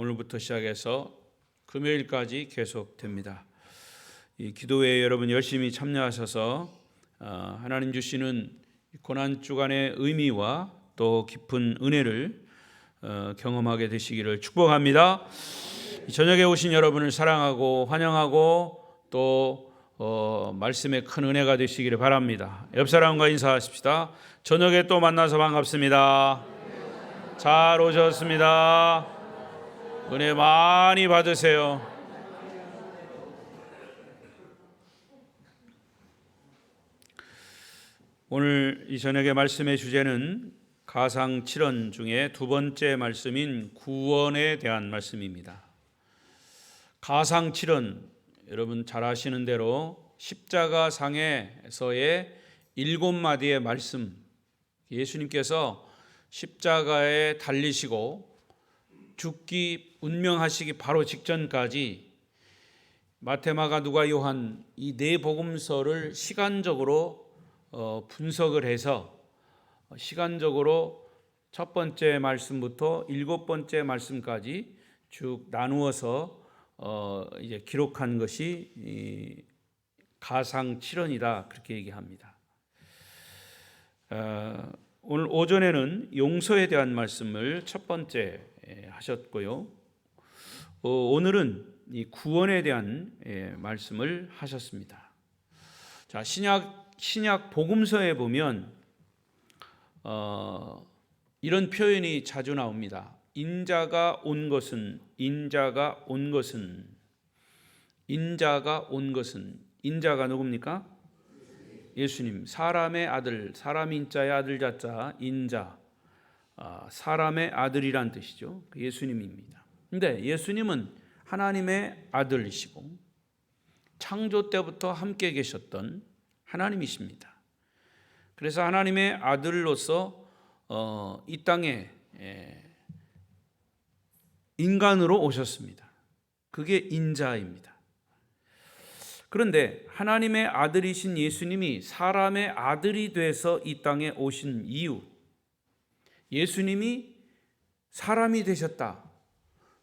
오늘부터 시작해서 금요일까지 계속됩니다. 이 기도회에 여러분 열심히 참여하셔서 하나님 주시는 고난 주간의 의미와 또 깊은 은혜를 경험하게 되시기를 축복합니다. 이 저녁에 오신 여러분을 사랑하고 환영하고 또 말씀에 큰 은혜가 되시기를 바랍니다. 옆 사람과 인사하십시다. 저녁에 또 만나서 반갑습니다. 잘 오셨습니다. 은혜 많이 받으세요. 오늘 이 저녁의 말씀의 주제는 가상 7원 중에 두 번째 말씀인 구원에 대한 말씀입니다. 가상 7원, 여러분 잘 아시는 대로 십자가상에서의 7마디의 말씀, 예수님께서 십자가에 달리시고 죽기 운명하시기 바로 직전까지 마태, 마가, 누가, 요한 이 네 복음서를 시간적으로 분석을 해서 시간적으로 첫 번째 말씀부터 7번째 말씀까지 쭉 나누어서 이제 기록한 것이 가상 7원이다 그렇게 얘기합니다. 오늘 오전에는 용서에 대한 말씀을 첫 번째 하셨고요. 오늘은 이 구원에 대한 말씀을 하셨습니다. 자, 신약 복음서에 보면 이런 표현이 자주 나옵니다. 인자가 온 것은 인자가 누굽니까? 예수님, 사람의 아들, 사람 인자의 아들 자자 인자, 사람의 아들이란 뜻이죠. 예수님입니다. 근데 예수님은 하나님의 아들이시고 창조 때부터 함께 계셨던 하나님이십니다. 그래서 하나님의 아들로서 이 땅에 인간으로 오셨습니다. 그게 인자입니다. 그런데 하나님의 아들이신 예수님이 사람의 아들이 돼서 이 땅에 오신 이유, 예수님이 사람이 되셨다.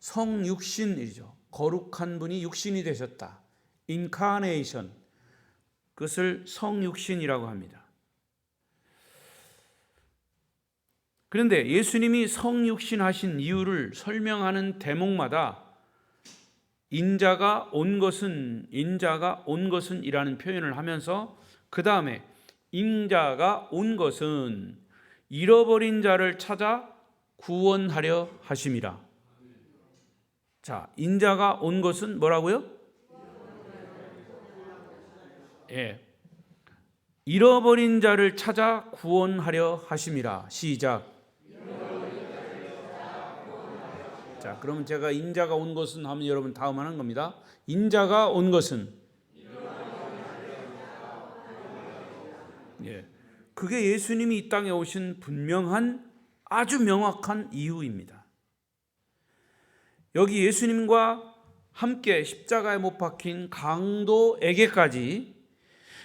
성육신이죠. 거룩한 분이 육신이 되셨다. 인카네이션, 그것을 성육신이라고 합니다. 그런데 예수님이 성육신 하신 이유를 설명하는 대목마다 인자가 온 것은 이라는 표현을 하면서 그 다음에 인자가 온 것은 잃어버린 자를 찾아 구원하려 하심이라. 자, 인자가 온 것은 뭐라고요? 잃어버린 자를 찾아 구원하려 하심이라. 시작. 자, 그러면 제가 인자가 온 것은 하면 여러분 다음 하는 겁니다. 인자가 온 것은 그게 예수님이 이 땅에 오신 분명한 아주 명확한 이유입니다. 여기 예수님과 함께 십자가에 못 박힌 강도에게까지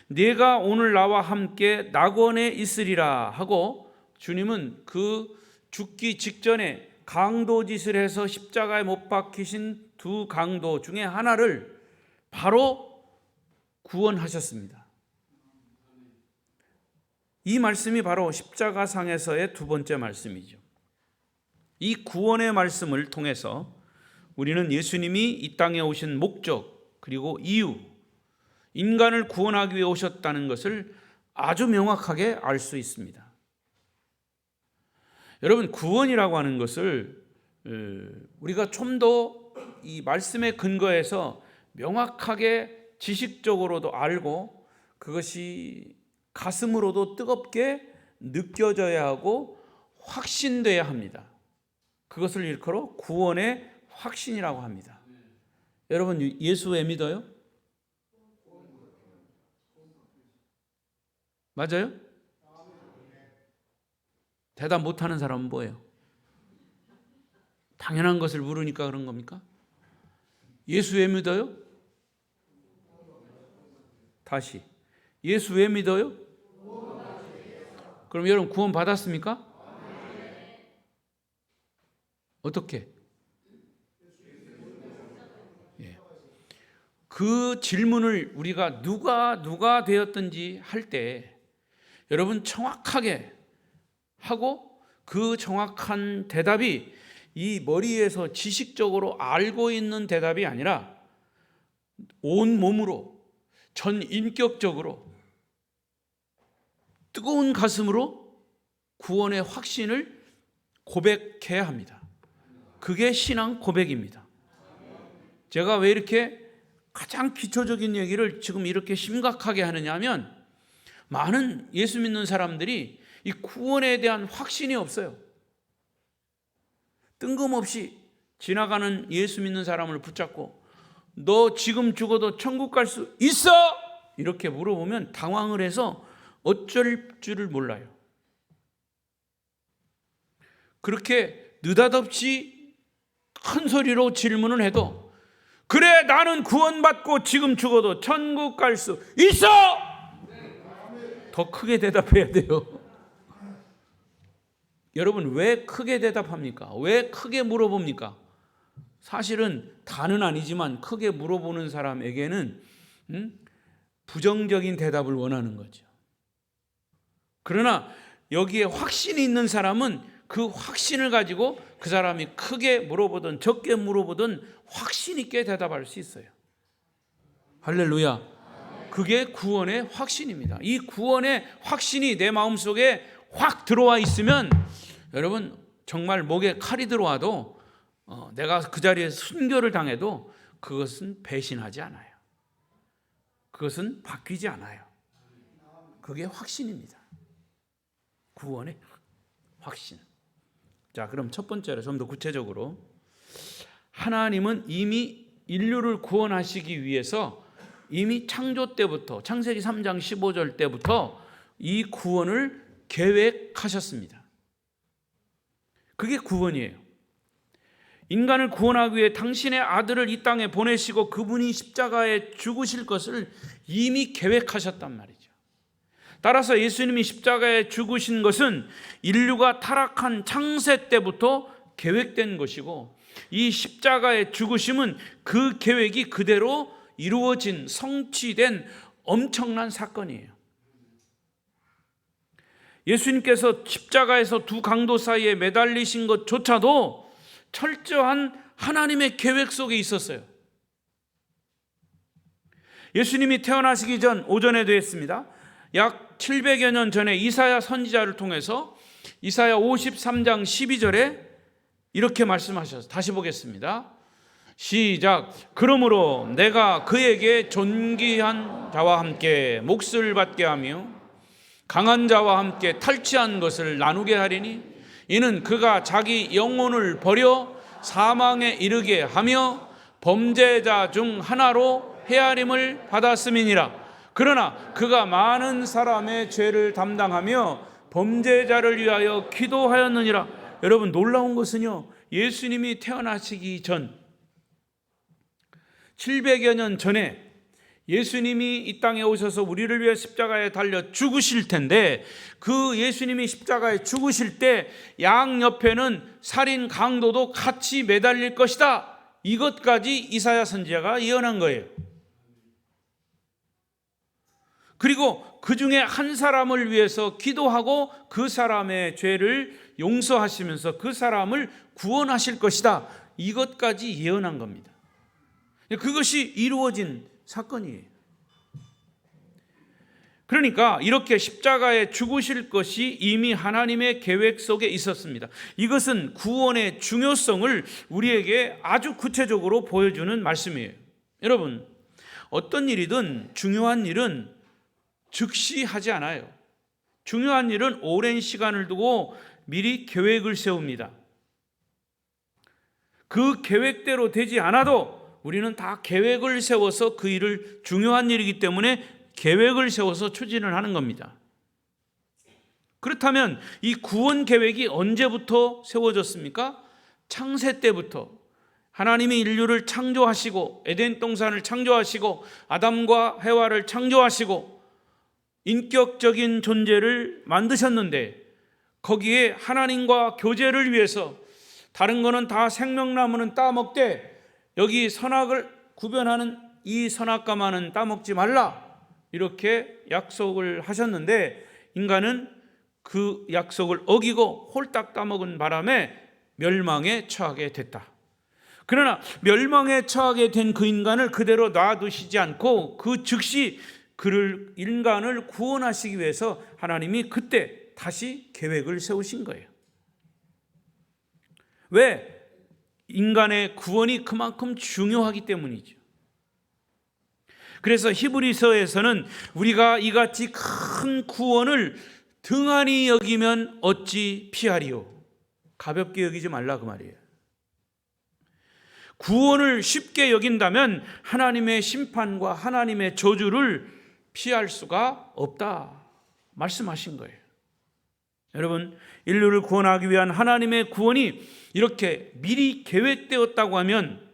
네가 오늘 나와 함께 낙원에 있으리라 하고 주님은 그 죽기 직전에 강도짓을 해서 십자가에 못 박히신 두 강도 중에 하나를 바로 구원하셨습니다. 이 말씀이 바로 십자가상에서의 두 번째 말씀이죠. 이 구원의 말씀을 통해서 우리는 예수님이 이 땅에 오신 목적 그리고 이유, 인간을 구원하기 위해 오셨다는 것을 아주 명확하게 알 수 있습니다. 여러분, 구원이라고 하는 것을 우리가 좀 더 이 말씀에 근거해서 명확하게 지식적으로도 알고 그것이 가슴으로도 뜨겁게 느껴져야 하고 확신돼야 합니다. 그것을 일컬어 구원의 확신이라고 합니다. 여러분, 예수 왜 믿어요? 맞아요? 대답 못하는 사람은 뭐예요? 당연한 것을 물으니까 그런 겁니까? 예수 왜 믿어요? 다시, 예수 왜 믿어요? 그럼 여러분 구원 받았습니까? 어떻게? 그 질문을 우리가 누가 되었든지 할 때 여러분 정확하게 하고 그 정확한 대답이 이 머리에서 지식적으로 알고 있는 대답이 아니라 온 몸으로 전 인격적으로 뜨거운 가슴으로 구원의 확신을 고백해야 합니다. 그게 신앙 고백입니다. 제가 왜 이렇게 가장 기초적인 얘기를 지금 이렇게 심각하게 하느냐 하면 많은 예수 믿는 사람들이 이 구원에 대한 확신이 없어요. 뜬금없이 지나가는 예수 믿는 사람을 붙잡고 너 지금 죽어도 천국 갈 수 있어? 이렇게 물어보면 당황을 해서 어쩔 줄을 몰라요. 그렇게 느닷없이 큰 소리로 질문을 해도 그래 나는 구원받고 지금 죽어도 천국 갈 수 있어! 더 크게 대답해야 돼요. 여러분 왜 크게 대답합니까? 왜 크게 물어봅니까? 사실은 다는 아니지만 크게 물어보는 사람에게는 부정적인 대답을 원하는 거죠. 그러나 여기에 확신이 있는 사람은 그 확신을 가지고 그 사람이 크게 물어보든 적게 물어보든 확신 있게 대답할 수 있어요. 할렐루야. 그게 구원의 확신입니다. 이 구원의 확신이 내 마음속에 확 들어와 있으면 여러분 정말 목에 칼이 들어와도 내가 그 자리에 순교를 당해도 그것은 배신하지 않아요. 그것은 바뀌지 않아요. 그게 확신입니다. 구원의 확신. 자, 그럼 첫 번째로 좀 더 구체적으로 하나님은 이미 인류를 구원하시기 위해서 이미 창조 때부터 창세기 3장 15절 때부터 이 구원을 계획하셨습니다. 그게 구원이에요. 인간을 구원하기 위해 당신의 아들을 이 땅에 보내시고 그분이 십자가에 죽으실 것을 이미 계획하셨단 말이죠. 따라서 예수님이 십자가에 죽으신 것은 인류가 타락한 창세 때부터 계획된 것이고 이 십자가의 죽으심은 그 계획이 그대로 이루어진 성취된 엄청난 사건이에요. 예수님께서 십자가에서 두 강도 사이에 매달리신 것조차도 철저한 하나님의 계획 속에 있었어요. 예수님이 태어나시기 전 오전에도 했습니다. 약 700여 년 전에 이사야 선지자를 통해서 이사야 53장 12절에 이렇게 말씀하셨어요. 다시 보겠습니다. 시작. 그러므로 내가 그에게 존귀한 자와 함께 몫을 받게 하며 강한 자와 함께 탈취한 것을 나누게 하리니 이는 그가 자기 영혼을 버려 사망에 이르게 하며 범죄자 중 하나로 헤아림을 받았음이니라. 그러나 그가 많은 사람의 죄를 담당하며 범죄자를 위하여 기도하였느니라. 여러분 놀라운 것은요, 예수님이 태어나시기 전 700여 년 전에 예수님이 이 땅에 오셔서 우리를 위해 십자가에 달려 죽으실 텐데 그 예수님이 십자가에 죽으실 때 양옆에는 살인 강도도 같이 매달릴 것이다. 이것까지 이사야 선지자가 예언한 거예요. 그리고 그 중에 한 사람을 위해서 기도하고 그 사람의 죄를 용서하시면서 그 사람을 구원하실 것이다. 이것까지 예언한 겁니다. 그것이 이루어진 사건이에요. 그러니까 이렇게 십자가에 죽으실 것이 이미 하나님의 계획 속에 있었습니다. 이것은 구원의 중요성을 우리에게 아주 구체적으로 보여주는 말씀이에요. 여러분, 어떤 일이든 중요한 일은 즉시 하지 않아요. 중요한 일은 오랜 시간을 두고 미리 계획을 세웁니다. 그 계획대로 되지 않아도 우리는 다 계획을 세워서 그 일을 중요한 일이기 때문에 계획을 세워서 추진을 하는 겁니다. 그렇다면 이 구원 계획이 언제부터 세워졌습니까? 창세 때부터 하나님이 인류를 창조하시고 에덴 동산을 창조하시고 아담과 해와를 창조하시고 인격적인 존재를 만드셨는데 거기에 하나님과 교제를 위해서 다른 거는 다 생명나무는 따먹되 여기 선악을 구별하는 이 선악과만은 따먹지 말라 이렇게 약속을 하셨는데 인간은 그 약속을 어기고 홀딱 따먹은 바람에 멸망에 처하게 됐다. 그러나 멸망에 처하게 된 그 인간을 그대로 놔두시지 않고 그 즉시 그를 인간을 구원하시기 위해서 하나님이 그때 다시 계획을 세우신 거예요. 왜? 인간의 구원이 그만큼 중요하기 때문이죠. 그래서 히브리서에서는 우리가 이같이 큰 구원을 등한히 여기면 어찌 피하리요? 가볍게 여기지 말라 그 말이에요. 구원을 쉽게 여긴다면 하나님의 심판과 하나님의 저주를 피할 수가 없다 말씀하신 거예요. 여러분, 인류를 구원하기 위한 하나님의 구원이 이렇게 미리 계획되었다고 하면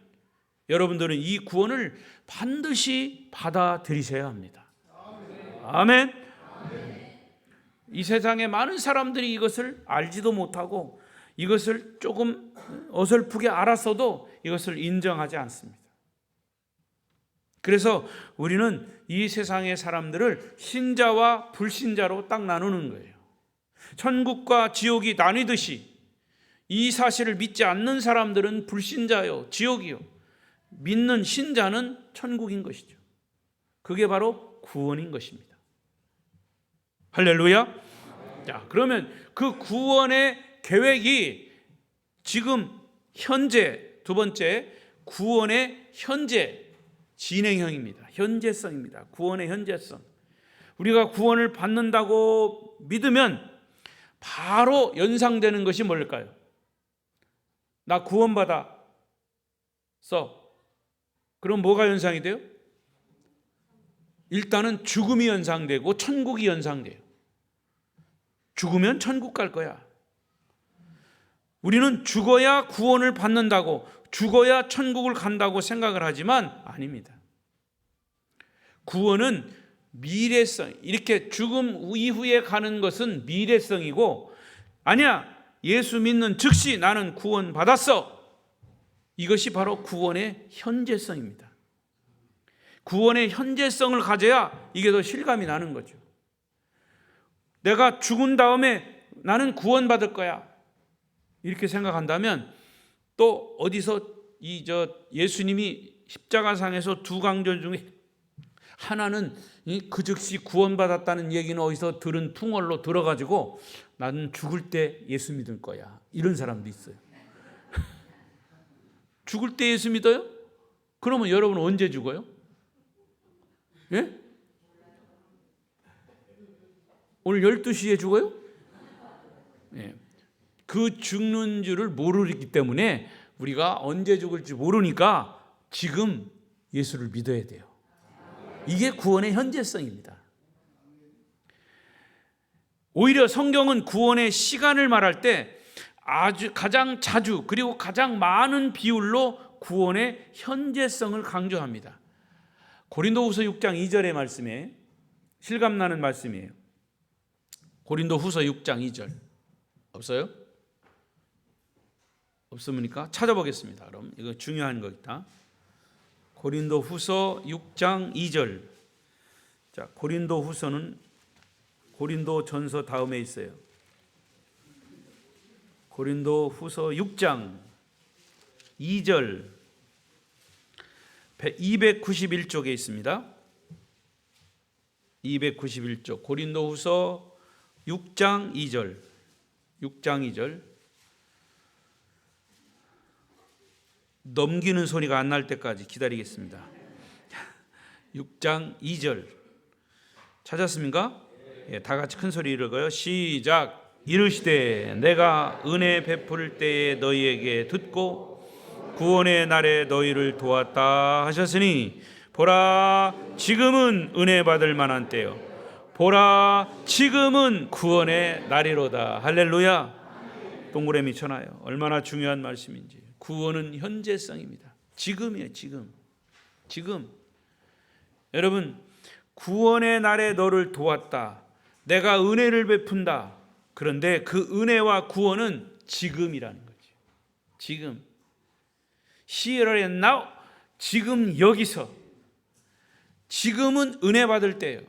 여러분들은 이 구원을 반드시 받아들이셔야 합니다. 아멘. 이 세상에 많은 사람들이 이것을 알지도 못하고 이것을 조금 어설프게 알았어도 이것을 인정하지 않습니다. 그래서 우리는 이 세상의 사람들을 신자와 불신자로 딱 나누는 거예요. 천국과 지옥이 나뉘듯이 이 사실을 믿지 않는 사람들은 불신자요, 지옥이요. 믿는 신자는 천국인 것이죠. 그게 바로 구원인 것입니다. 할렐루야. 자, 그러면 그 구원의 계획이 지금 현재, 두 번째, 구원의 현재 진행형입니다. 현재성입니다. 구원의 현재성. 우리가 구원을 받는다고 믿으면 바로 연상되는 것이 뭘까요? 나 구원받았어. 그럼 뭐가 연상이 돼요? 일단은 죽음이 연상되고 천국이 연상돼요. 죽으면 천국 갈 거야. 우리는 죽어야 구원을 받는다고, 죽어야 천국을 간다고 생각을 하지만 아닙니다. 구원은 미래성, 이렇게 죽음 이후에 가는 것은 미래성이고, 아니야, 예수 믿는 즉시 나는 구원 받았어. 이것이 바로 구원의 현재성입니다. 구원의 현재성을 가져야 이게 더 실감이 나는 거죠. 내가 죽은 다음에 나는 구원받을 거야 이렇게 생각한다면 또 어디서 예수님이 십자가상에서 두 강전 중에 하나는 그 즉시 구원받았다는 얘기는 어디서 들은 풍월로 들어가지고 나는 죽을 때 예수 믿을 거야 이런 사람도 있어요. 죽을 때 예수 믿어요? 그러면 여러분 언제 죽어요? 예? 오늘 12시에 죽어요? 예. 그 죽는 줄을 모르기 때문에 우리가 언제 죽을지 모르니까 지금 예수를 믿어야 돼요. 이게 구원의 현재성입니다. 오히려 성경은 구원의 시간을 말할 때 가장 자주 그리고 가장 많은 비율로 구원의 현재성을 강조합니다. 고린도후서 6장 2절의 말씀에 실감나는 말씀이에요. 고린도후서 6장 2절 없어요? 없습니까? 찾아보겠습니다. 그럼 이거 중요한 거다. 고린도후서 6장 2절. 자, 고린도후서는 고린도전서 다음에 있어요. 고린도후서 6장 2절 291쪽에 있습니다. 291쪽 고린도후서 6장 2절 6장 2절 넘기는 소리가 안 날 때까지 기다리겠습니다. 6장 2절 찾았습니까? 예, 다 같이 큰 소리 읽어요. 시작. 이르시되 내가 은혜 베풀 때에 너희에게 듣고 구원의 날에 너희를 도왔다 하셨으니 보라 지금은 은혜 받을 만한 때요 보라 지금은 구원의 날이로다. 할렐루야. 동그라미 쳐놔요. 얼마나 중요한 말씀인지. 구원은 현재성입니다. 지금이에요. 지금 여러분 구원의 날에 너를 도왔다. 내가 은혜를 베푼다. 그런데 그 은혜와 구원은 지금이라는 거죠. 지금 Here and now, 지금 여기서 지금은 은혜 받을 때예요.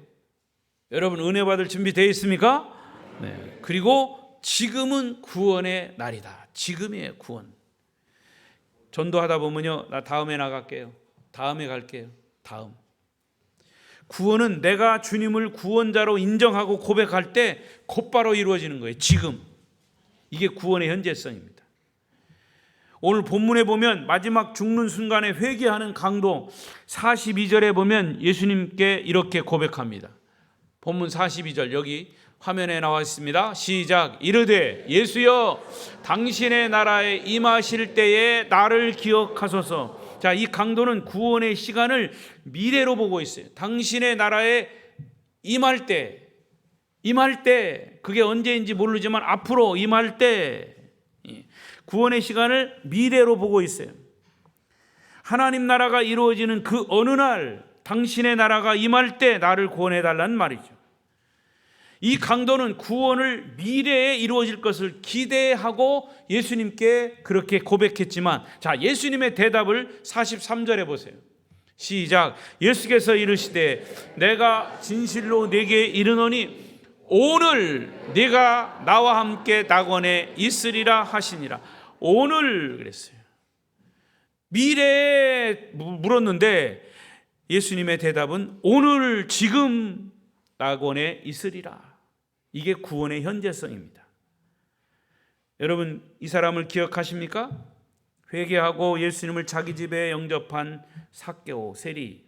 여러분 은혜 받을 준비 되어 있습니까? 네. 그리고 지금은 구원의 날이다. 지금이에요, 구원. 전도하다 보면요, 나 다음에 나갈게요. 다음에 갈게요. 다음. 구원은 내가 주님을 구원자로 인정하고 고백할 때 곧바로 이루어지는 거예요. 지금. 이게 구원의 현재성입니다. 오늘 본문에 보면 마지막 죽는 순간에 회개하는 강도 42절에 보면 예수님께 이렇게 고백합니다. 본문 42절 여기 화면에 나와 있습니다. 시작. 이르되 예수여 당신의 나라에 임하실 때에 나를 기억하소서. 자, 이 강도는 구원의 시간을 미래로 보고 있어요. 당신의 나라에 임할 때 그게 언제인지 모르지만 앞으로 임할 때 구원의 시간을 미래로 보고 있어요. 하나님 나라가 이루어지는 그 어느 날 당신의 나라가 임할 때 나를 구원해 달라는 말이죠. 이 강도는 구원을 미래에 이루어질 것을 기대하고 예수님께 그렇게 고백했지만, 자, 예수님의 대답을 43절에 보세요. 시작. 예수께서 이르시되 내가 진실로 네게 이르노니 오늘 네가 나와 함께 낙원에 있으리라 하시니라. 오늘 그랬어요. 미래에 물었는데 예수님의 대답은 오늘 지금 낙원에 있으리라. 이게 구원의 현재성입니다. 여러분 이 사람을 기억하십니까? 회개하고 예수님을 자기 집에 영접한 삭개오 세리.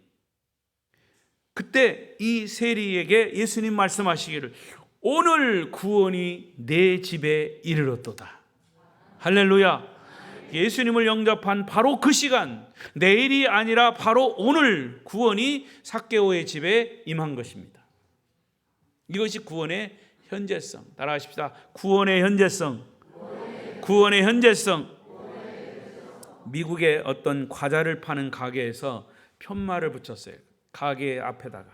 그때 이 세리에게 예수님 말씀하시기를 오늘 구원이 내 집에 이르렀도다. 할렐루야. 예수님을 영접한 바로 그 시간, 내일이 아니라 바로 오늘 구원이 삭개오의 집에 임한 것입니다. 이것이 구원의 현재성. 따라하십시다. 구원의 현재성. 구원의 현재성. 미국의 어떤 과자를 파는 가게에서 편말을 붙였어요. 가게 앞에다가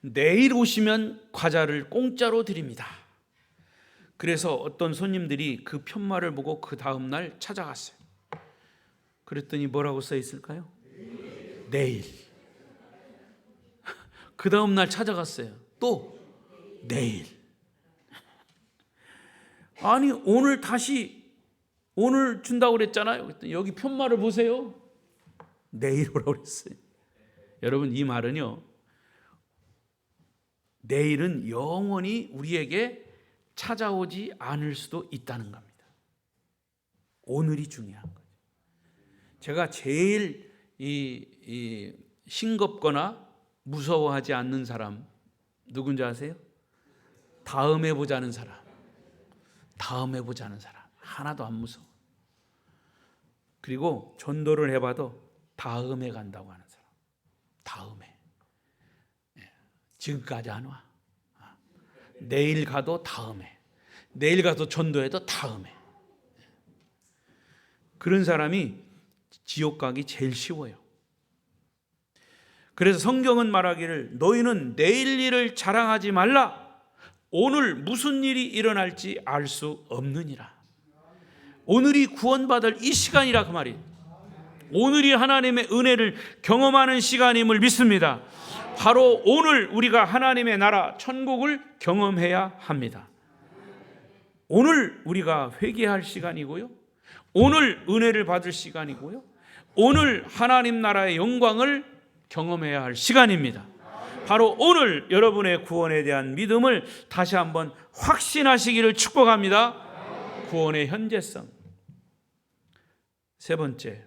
내일 오시면 과자를 공짜로 드립니다. 그래서 어떤 손님들이 그 편말을 보고 그 다음 날 찾아갔어요. 그랬더니 뭐라고 써 있을까요? 내일. 그 다음 날 찾아갔어요. 또 내일. 아니 오늘 다시 오늘 준다고 그랬잖아요. 그랬더니 여기 편말을 보세요. 내일 오라고 그랬어요. 여러분 이 말은요, 내일은 영원히 우리에게 찾아오지 않을 수도 있다는 겁니다. 오늘이 중요한 거죠. 제가 제일 싱겁거나 무서워하지 않는 사람 누군지 아세요? 다음에 보자는 사람. 다음에 보자는 사람. 하나도 안 무서워. 그리고 전도를 해봐도 다음에 간다고 하는 사람. 다음에. 지금까지 안 와. 내일 가도 다음에. 내일 가도 전도해도 다음에. 그런 사람이 지옥 가기 제일 쉬워요. 그래서 성경은 말하기를 너희는 내일 일을 자랑하지 말라. 오늘 무슨 일이 일어날지 알 수 없느니라. 오늘이 구원받을 이 시간이라 그 말이에요. 오늘이 하나님의 은혜를 경험하는 시간임을 믿습니다. 바로 오늘 우리가 하나님의 나라 천국을 경험해야 합니다. 오늘 우리가 회개할 시간이고요, 오늘 은혜를 받을 시간이고요, 오늘 하나님 나라의 영광을 경험해야 할 시간입니다. 바로 오늘 여러분의 구원에 대한 믿음을 다시 한번 확신하시기를 축복합니다. 구원의 현재성. 세 번째,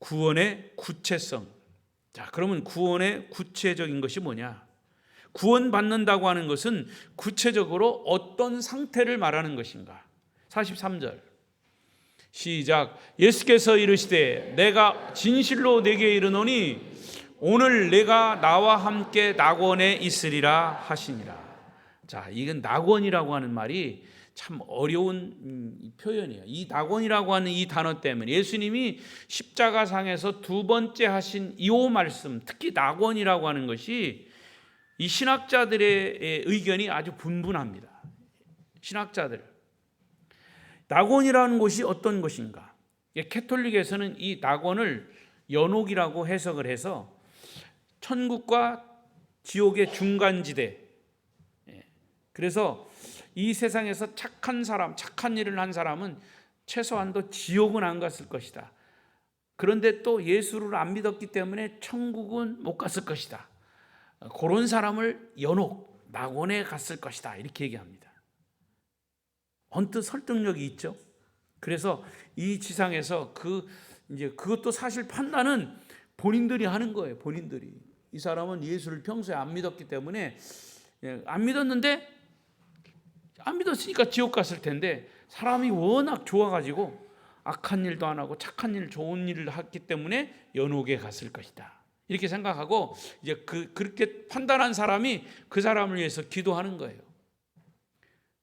구원의 구체성. 자, 그러면 구원의 구체적인 것이 뭐냐? 구원받는다고 하는 것은 구체적으로 어떤 상태를 말하는 것인가? 43절 시작. 예수께서 이르시되 내가 진실로 내게 이르노니 오늘 내가 나와 함께 낙원에 있으리라 하시니라. 자, 이건 낙원이라고 하는 말이 참 어려운 표현이에요. 이 낙원이라고 하는 이 단어 때문에 예수님이 십자가상에서 두 번째 하신 이 말씀, 특히 낙원이라고 하는 것이 이 신학자들의 의견이 아주 분분합니다. 신학자들. 낙원이라는 곳이 어떤 곳인가? 캐톨릭에서는 이 낙원을 연옥이라고 해석을 해서 천국과 지옥의 중간지대. 그래서 이 세상에서 착한 사람, 착한 일을 한 사람은 최소한도 지옥은 안 갔을 것이다. 그런데 또 예수를 안 믿었기 때문에 천국은 못 갔을 것이다. 그런 사람을 연옥, 낙원에 갔을 것이다. 이렇게 얘기합니다. 언뜻 설득력이 있죠. 그래서 이 지상에서 그것도 사실 판단은 본인들이 하는 거예요. 본인들이. 이 사람은 예수를 평소에 안 믿었기 때문에 안 믿었으니까 지옥 갔을 텐데 사람이 워낙 좋아가지고 악한 일도 안 하고 착한 일, 좋은 일을 했기 때문에 연옥에 갔을 것이다. 이렇게 생각하고 이제 그렇게 판단한 사람이 그 사람을 위해서 기도하는 거예요.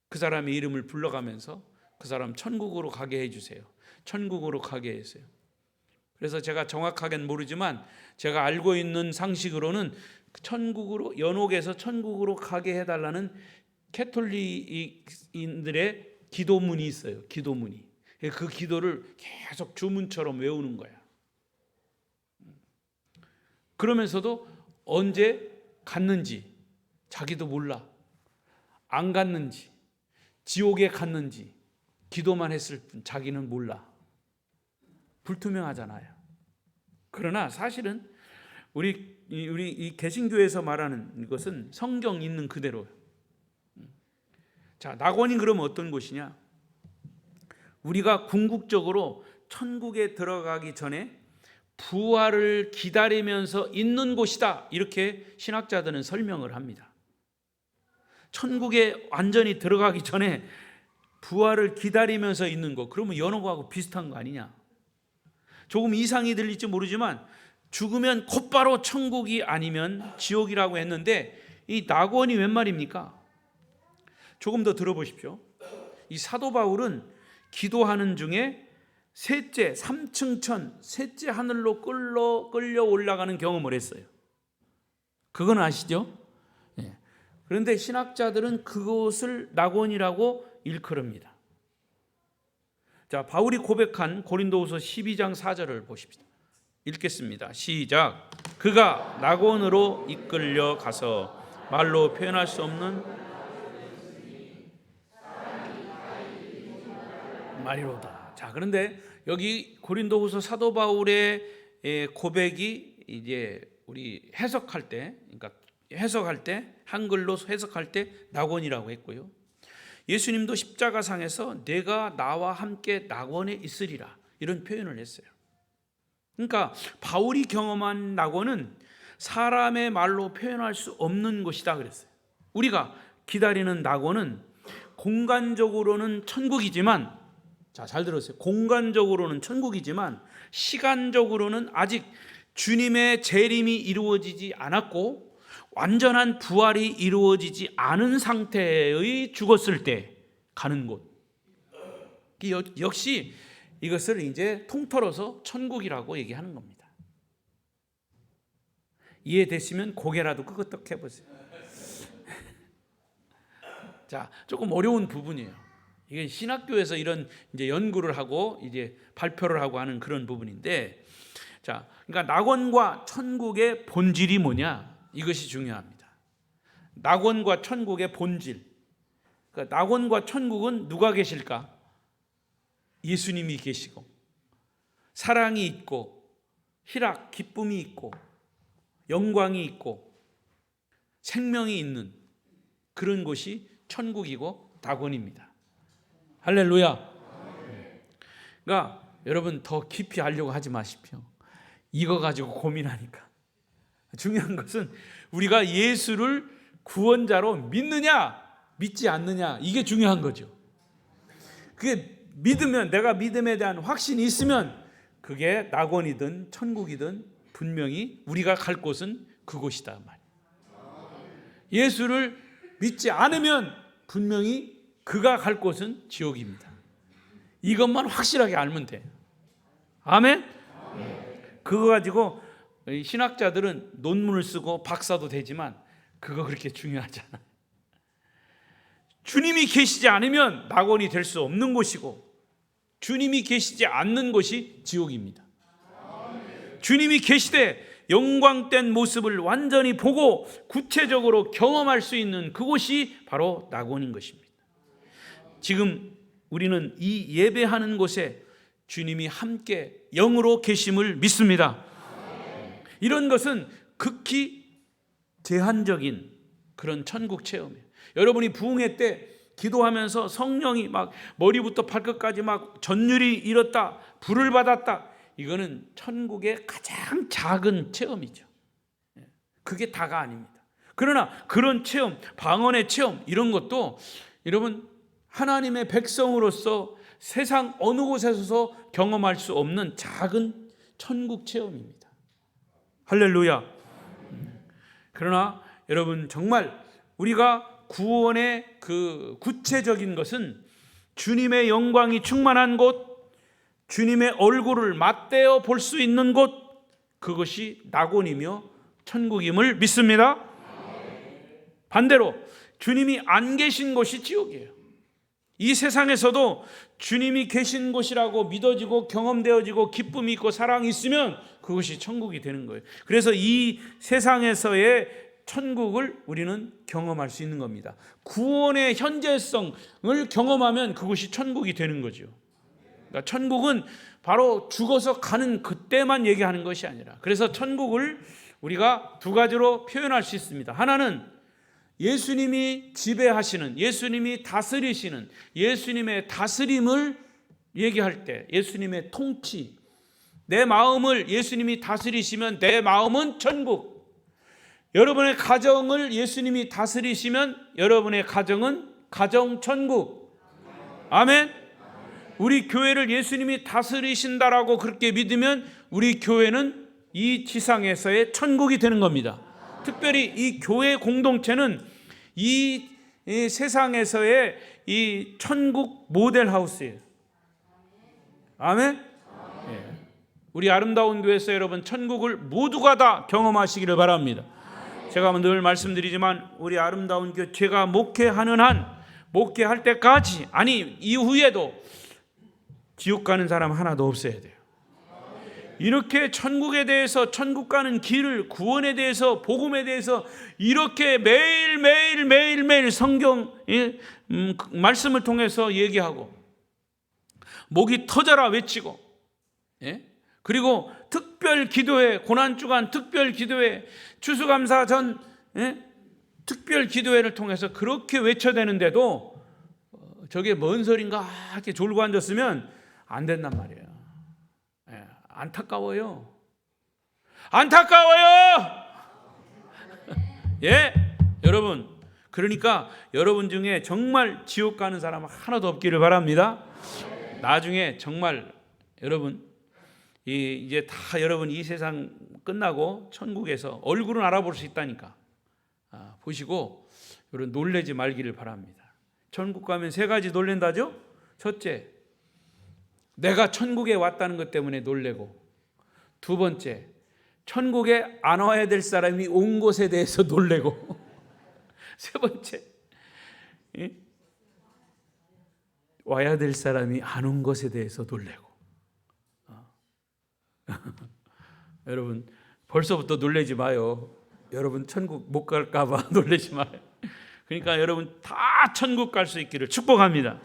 그 사람의 이름을 불러가면서 그 사람 천국으로 가게 해주세요. 천국으로 가게 해주세요. 그래서 제가 정확하게는 모르지만 제가 알고 있는 상식으로는 천국으로, 연옥에서 천국으로 가게 해달라는 캐톨릭인들의 기도문이 있어요. 기도문이. 그 기도를 계속 주문처럼 외우는 거야. 그러면서도 언제 갔는지 자기도 몰라. 안 갔는지, 지옥에 갔는지 기도만 했을 뿐 자기는 몰라. 불투명하잖아요. 그러나 사실은 우리 이 개신교에서 말하는 것은 성경 있는 그대로예요. 자, 낙원이 그러면 어떤 곳이냐? 우리가 궁극적으로 천국에 들어가기 전에 부활을 기다리면서 있는 곳이다. 이렇게 신학자들은 설명을 합니다. 천국에 완전히 들어가기 전에 부활을 기다리면서 있는 것, 그러면 연옥하고 비슷한 거 아니냐? 조금 이상이 들릴지 모르지만 죽으면 곧바로 천국이 아니면 지옥이라고 했는데 이 낙원이 웬 말입니까? 조금 더 들어보십시오. 이 사도 바울은 기도하는 중에 셋째, 3층 천, 셋째 하늘로 끌려 올라가는 경험을 했어요. 그건 아시죠? 네. 그런데 신학자들은 그것을 낙원이라고 일컬습니다. 자, 바울이 고백한 고린도후서 12장 4절을 보십시다. 읽겠습니다. 시작. 그가 낙원으로 이끌려 가서 말로 표현할 수 없는 말이로다. 자, 그런데 여기 고린도후서 사도 바울의 고백이 이제 우리 해석할 때, 그러니까 해석할 때 한글로 해석할 때 낙원이라고 했고요. 예수님도 십자가상에서 내가 나와 함께 낙원에 있으리라 이런 표현을 했어요. 그러니까 바울이 경험한 낙원은 사람의 말로 표현할 수 없는 곳이다 그랬어요. 우리가 기다리는 낙원은 공간적으로는 천국이지만, 자, 잘 들으세요. 공간적으로는 천국이지만 시간적으로는 아직 주님의 재림이 이루어지지 않았고 완전한 부활이 이루어지지 않은 상태의 죽었을 때 가는 곳. 역시 이것을 이제 통틀어서 천국이라고 얘기하는 겁니다. 이해되시면 고개라도 끄덕 해보세요. 자, 조금 어려운 부분이에요. 이게 신학교에서 이런 이제 연구를 하고 이제 발표를 하고 하는 그런 부분인데, 자, 그러니까 낙원과 천국의 본질이 뭐냐? 이것이 중요합니다. 낙원과 천국의 본질. 그러니까 낙원과 천국은 누가 계실까? 예수님이 계시고 사랑이 있고 희락, 기쁨이 있고 영광이 있고 생명이 있는 그런 곳이 천국이고 낙원입니다. 할렐루야. 그러니까 여러분 더 깊이 알려고 하지 마십시오. 이거 가지고 고민하니까. 중요한 것은 우리가 예수를 구원자로 믿느냐 믿지 않느냐, 이게 중요한 거죠. 그게 믿으면, 내가 믿음에 대한 확신이 있으면 그게 낙원이든 천국이든 분명히 우리가 갈 곳은 그곳이다 말이에요. 예수를 믿지 않으면 분명히 그가 갈 곳은 지옥입니다. 이것만 확실하게 알면 돼요. 아멘? 그거 가지고 신학자들은 논문을 쓰고 박사도 되지만 그거 그렇게 중요하지 않아요. 주님이 계시지 않으면 낙원이 될 수 없는 곳이고 주님이 계시지 않는 곳이 지옥입니다. 주님이 계시되 영광된 모습을 완전히 보고 구체적으로 경험할 수 있는 그곳이 바로 낙원인 것입니다. 지금 우리는 이 예배하는 곳에 주님이 함께 영으로 계심을 믿습니다. 이런 것은 극히 제한적인 그런 천국 체험이에요. 여러분이 부흥회 때 기도하면서 성령이 막 머리부터 발끝까지 막 전율이 일었다, 불을 받았다, 이거는 천국의 가장 작은 체험이죠. 그게 다가 아닙니다. 그러나 그런 체험, 방언의 체험, 이런 것도 여러분 하나님의 백성으로서 세상 어느 곳에서도 경험할 수 없는 작은 천국 체험입니다. 할렐루야. 그러나 여러분 정말 우리가 구원의 그 구체적인 것은 주님의 영광이 충만한 곳, 주님의 얼굴을 맞대어 볼 수 있는 곳, 그것이 낙원이며 천국임을 믿습니다. 반대로 주님이 안 계신 곳이 지옥이에요. 이 세상에서도 주님이 계신 곳이라고 믿어지고 경험되어지고 기쁨이 있고 사랑이 있으면 그것이 천국이 되는 거예요. 그래서 이 세상에서의 천국을 우리는 경험할 수 있는 겁니다. 구원의 현재성을 경험하면 그것이 천국이 되는 거죠. 그러니까 천국은 바로 죽어서 가는 그때만 얘기하는 것이 아니라, 그래서 천국을 우리가 두 가지로 표현할 수 있습니다. 하나는 예수님이 지배하시는, 예수님이 다스리시는 예수님의 다스림을 얘기할 때, 예수님의 통치, 내 마음을 예수님이 다스리시면 내 마음은 천국. 여러분의 가정을 예수님이 다스리시면 여러분의 가정은 가정 천국. 아멘. 우리 교회를 예수님이 다스리신다라고 그렇게 믿으면 우리 교회는 이 지상에서의 천국이 되는 겁니다. 특별히 이 교회 공동체는 이 세상에서의 이 천국 모델 하우스예요. 아멘. 우리 아름다운 교회에서 여러분 천국을 모두가 다 경험하시기를 바랍니다. 제가 늘 말씀드리지만 우리 아름다운 교회, 제가 목회하는 한, 목회할 때까지, 아니 이후에도 지옥 가는 사람 하나도 없어야 돼요. 이렇게 천국에 대해서, 천국 가는 길을, 구원에 대해서, 복음에 대해서 이렇게 매일 성경 말씀을 통해서 얘기하고 목이 터져라 외치고, 그리고 특별 기도회, 고난주간 특별 기도회, 추수감사 전 특별 기도회를 통해서 그렇게 외쳐대는데도 저게 뭔 소린가 이렇게 졸고 앉았으면 안 된단 말이에요. 안타까워요. 예, 여러분. 그러니까 여러분 중에 정말 지옥 가는 사람 하나도 없기를 바랍니다. 나중에 정말 여러분 이제 다 여러분 이 세상 끝나고 천국에서 얼굴은 알아볼 수 있다니까. 보시고 여러분 놀라지 말기를 바랍니다. 천국 가면 세 가지 놀랜다죠. 첫째, 내가 천국에 왔다는 것 때문에 놀래고, 두 번째, 천국에 안 와야 될 사람이 온 것에 대해서 놀래고, 세 번째, 와야 될 사람이 안 온 것에 대해서 놀래고. 여러분 벌써부터 놀래지 마요. 여러분 천국 못 갈까 봐 놀래지 마요. 그러니까 여러분 다 천국 갈 수 있기를 축복합니다.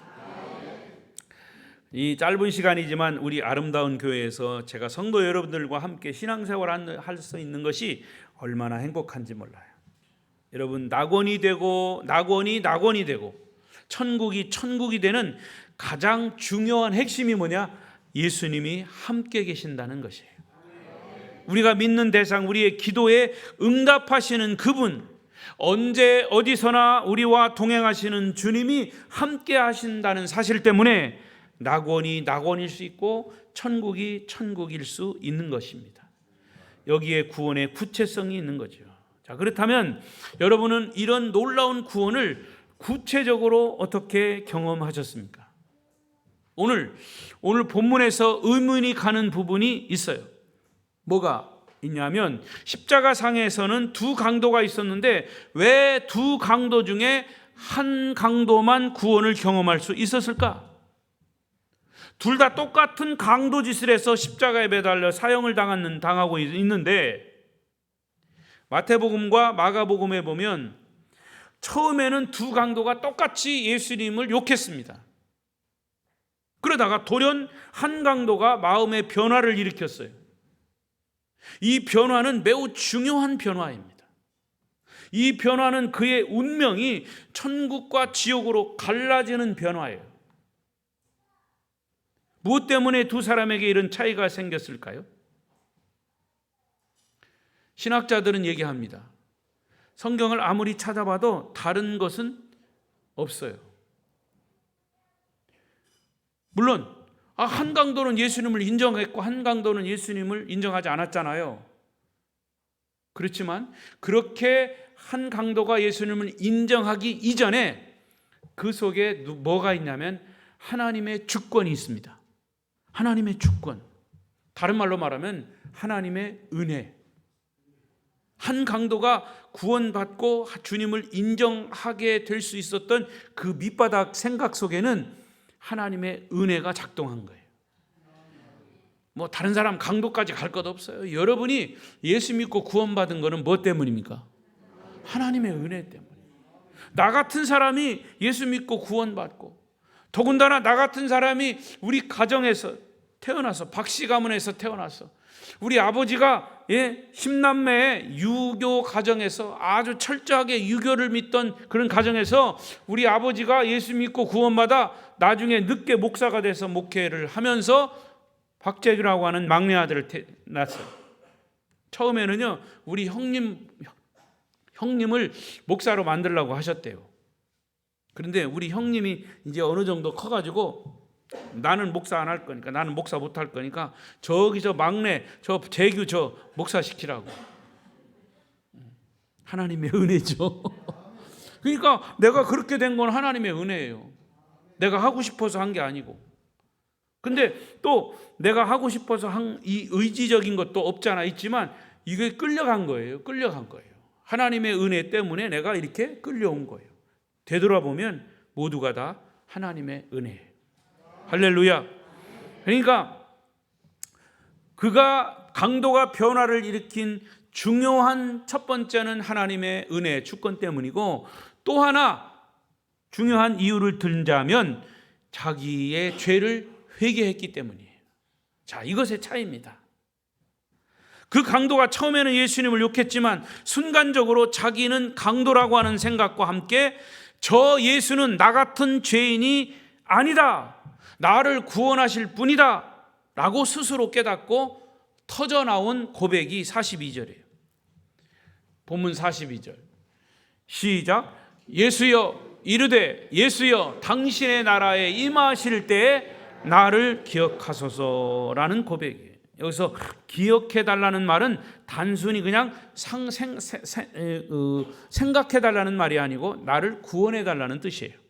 이 짧은 시간이지만 우리 아름다운 교회에서 제가 성도 여러분들과 함께 신앙생활을 할 수 있는 것이 얼마나 행복한지 몰라요. 여러분 낙원이 되고 낙원이 되고 천국이 천국이 되는 가장 중요한 핵심이 뭐냐? 예수님이 함께 계신다는 것이에요. 우리가 믿는 대상, 우리의 기도에 응답하시는 그분, 언제 어디서나 우리와 동행하시는 주님이 함께 하신다는 사실 때문에 낙원이 낙원일 수 있고 천국이 천국일 수 있는 것입니다. 여기에 구원의 구체성이 있는 거죠. 자, 그렇다면 여러분은 이런 놀라운 구원을 구체적으로 어떻게 경험하셨습니까? 오늘 본문에서 의문이 가는 부분이 있어요. 뭐가 있냐면 십자가 상에서는 두 강도가 있었는데 왜 두 강도 중에 한 강도만 구원을 경험할 수 있었을까? 둘 다 똑같은 강도 짓을 해서 십자가에 매달려 사형을 당하고 있는데 마태복음과 마가복음에 보면 처음에는 두 강도가 똑같이 예수님을 욕했습니다. 그러다가 돌연 한 강도가 마음의 변화를 일으켰어요. 이 변화는 매우 중요한 변화입니다. 이 변화는 그의 운명이 천국과 지옥으로 갈라지는 변화예요. 무엇 때문에 두 사람에게 이런 차이가 생겼을까요? 신학자들은 얘기합니다. 성경을 아무리 찾아봐도 다른 것은 없어요. 물론 한 강도는 예수님을 인정했고 한 강도는 예수님을 인정하지 않았잖아요. 그렇지만 그렇게 한 강도가 예수님을 인정하기 이전에 그 속에 뭐가 있냐면 하나님의 주권이 있습니다. 하나님의 주권. 다른 말로 말하면 하나님의 은혜. 한 강도가 구원받고 주님을 인정하게 될 수 있었던 그 밑바닥 생각 속에는 하나님의 은혜가 작동한 거예요. 뭐 다른 사람 강도까지 갈 것 없어요. 여러분이 예수 믿고 구원받은 거는 뭐 때문입니까? 하나님의 은혜 때문에. 나 같은 사람이 예수 믿고 구원받고, 더군다나 나 같은 사람이 우리 가정에서 태어나서, 박씨 가문에서 태어나서 우리 아버지가 10남매의 유교 가정에서 아주 철저하게 유교를 믿던 그런 가정에서 우리 아버지가 예수 믿고 구원받아 나중에 늦게 목사가 돼서 목회를 하면서 박재규라고 하는 막내 아들을 낳았어요. 처음에는요 우리 형님을 목사로 만들려고 하셨대요. 그런데 우리 형님이 이제 어느 정도 커가지고 나는 목사 안 할 거니까, 나는 목사 못 할 거니까 저기 저 막내 저 재규 저 목사 시키라고. 하나님의 은혜죠. 그러니까 내가 그렇게 된 건 하나님의 은혜예요. 내가 하고 싶어서 한 게 아니고. 근데 또 내가 하고 싶어서 한 이 의지적인 것도 없잖아 있지만 이게 끌려간 거예요. 끌려간 거예요. 하나님의 은혜 때문에 내가 이렇게 끌려온 거예요. 되돌아보면 모두가 다 하나님의 은혜예요. 할렐루야. 그러니까 그가 강도가 변화를 일으킨 중요한 첫 번째는 하나님의 은혜, 주권 때문이고, 또 하나 중요한 이유를 들자면 자기의 죄를 회개했기 때문이에요. 자, 이것의 차이입니다. 그 강도가 처음에는 예수님을 욕했지만 순간적으로 자기는 강도라고 하는 생각과 함께 저 예수는 나 같은 죄인이 아니다, 나를 구원하실 분이다 라고 스스로 깨닫고 터져나온 고백이 42절이에요. 본문 42절 시작. 예수여 이르되 예수여 당신의 나라에 임하실 때에 나를 기억하소서라는 고백이에요. 여기서 기억해달라는 말은 단순히 그냥 생각해달라는 말이 아니고 나를 구원해달라는 뜻이에요.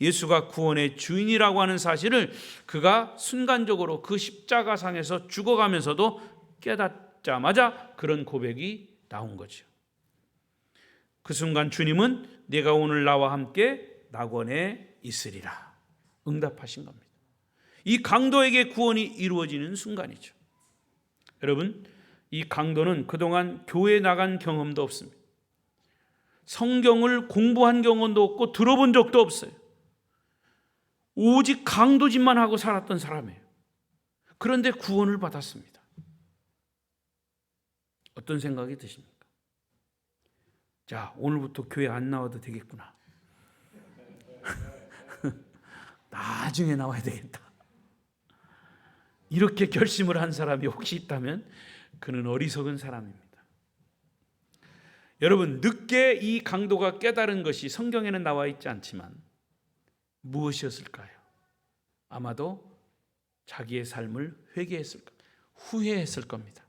예수가 구원의 주인이라고 하는 사실을 그가 순간적으로 그 십자가상에서 죽어가면서도 깨닫자마자 그런 고백이 나온 거죠. 그 순간 주님은 네가 오늘 나와 함께 낙원에 있으리라 응답하신 겁니다. 이 강도에게 구원이 이루어지는 순간이죠. 여러분, 이 강도는 그동안 교회에 나간 경험도 없습니다. 성경을 공부한 경험도 없고 들어본 적도 없어요. 오직 강도짓만 하고 살았던 사람이에요. 그런데 구원을 받았습니다. 어떤 생각이 드십니까? 자, 오늘부터 교회 안 나와도 되겠구나. 나중에 나와야 되겠다. 이렇게 결심을 한 사람이 혹시 있다면 그는 어리석은 사람입니다. 여러분, 늦게 이 강도가 깨달은 것이 성경에는 나와 있지 않지만 무엇이었을까요? 아마도 자기의 삶을 후회했을 겁니다.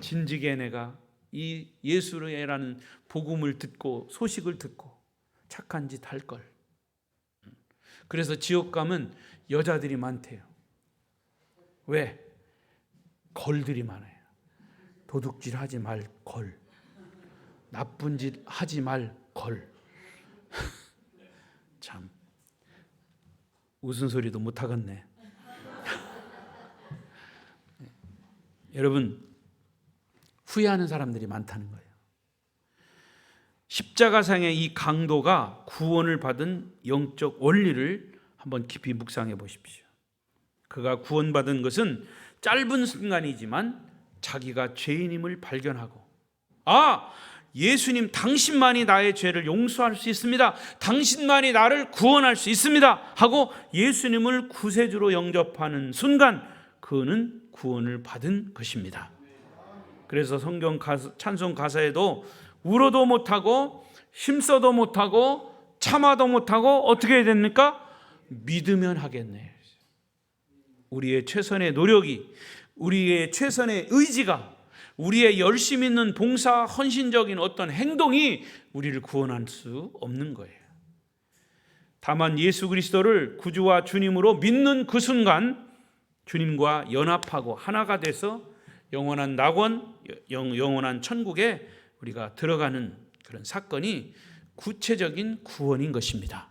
진즉에 내가 이 예수라는 복음을 듣고 소식을 듣고 착한 짓 할 걸. 그래서 지옥 가면 여자들이 많대요. 왜? 걸들이 많아요. 도둑질 하지 말 걸. 나쁜 짓 하지 말 걸. 참 웃은 소리도 못 하겠네. 여러분, 후회하는 사람들이 많다는 거예요. 십자가상의 이 강도가 구원을 받은 영적 원리를 한번 깊이 묵상해 보십시오. 그가 구원받은 것은 짧은 순간이지만 자기가 죄인임을 발견하고, 예수님 당신만이 나의 죄를 용서할 수 있습니다, 당신만이 나를 구원할 수 있습니다 하고 예수님을 구세주로 영접하는 순간 그는 구원을 받은 것입니다. 그래서 성경 찬송 가사에도 울어도 못하고 힘써도 못하고 참아도 못하고 어떻게 해야 됩니까? 믿으면 하겠네. 우리의 최선의 노력이, 우리의 최선의 의지가, 우리의 열심 있는 봉사, 헌신적인 어떤 행동이 우리를 구원할 수 없는 거예요. 다만 예수 그리스도를 구주와 주님으로 믿는 그 순간 주님과 연합하고 하나가 돼서 영원한 낙원, 영원한 천국에 우리가 들어가는 그런 사건이 구체적인 구원인 것입니다.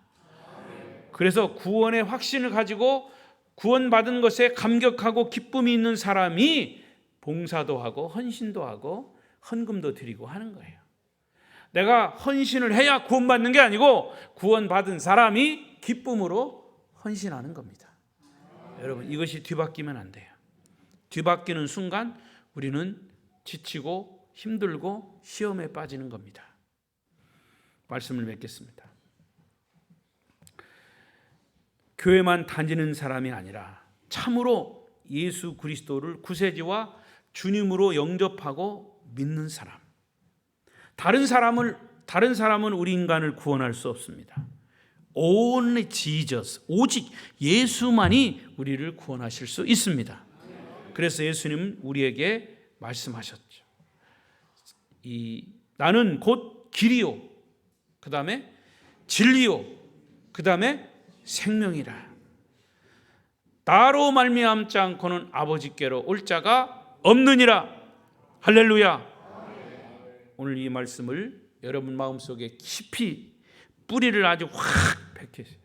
그래서 구원의 확신을 가지고 구원받은 것에 감격하고 기쁨이 있는 사람이 봉사도 하고 헌신도 하고 헌금도 드리고 하는 거예요. 내가 헌신을 해야 구원받는 게 아니고 구원받은 사람이 기쁨으로 헌신하는 겁니다. 여러분, 이것이 뒤바뀌면 안 돼요. 뒤바뀌는 순간 우리는 지치고 힘들고 시험에 빠지는 겁니다. 말씀을 맺겠습니다. 교회만 다니는 사람이 아니라 참으로 예수 그리스도를 구세주와 주님으로 영접하고 믿는 사람. 다른 사람은 우리 인간을 구원할 수 없습니다. Only Jesus, 오직 예수만이 우리를 구원하실 수 있습니다. 그래서 예수님은 우리에게 말씀하셨죠. 나는 곧 길이요, 그 다음에 진리요, 그 다음에 생명이라. 나로 말미암지 않고는 아버지께로 올 자가 없느니라. 할렐루야. 오늘 이 말씀을 여러분 마음속에 깊이 뿌리를 아주 확 박히세요.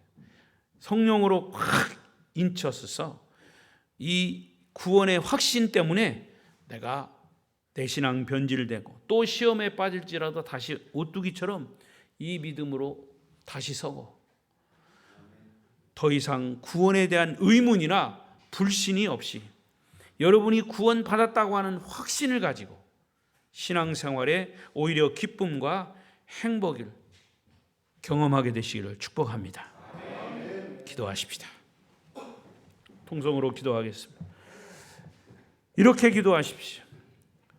성령으로 확 인쳐서 이 구원의 확신 때문에 내가 내 신앙 변질되고 또 시험에 빠질지라도 다시 오뚜기처럼 이 믿음으로 다시 서고 더 이상 구원에 대한 의문이나 불신이 없이 여러분이 구원받았다고 하는 확신을 가지고 신앙생활에 오히려 기쁨과 행복을 경험하게 되시기를 축복합니다. 기도하십시다. 통성으로 기도하겠습니다. 이렇게 기도하십시오.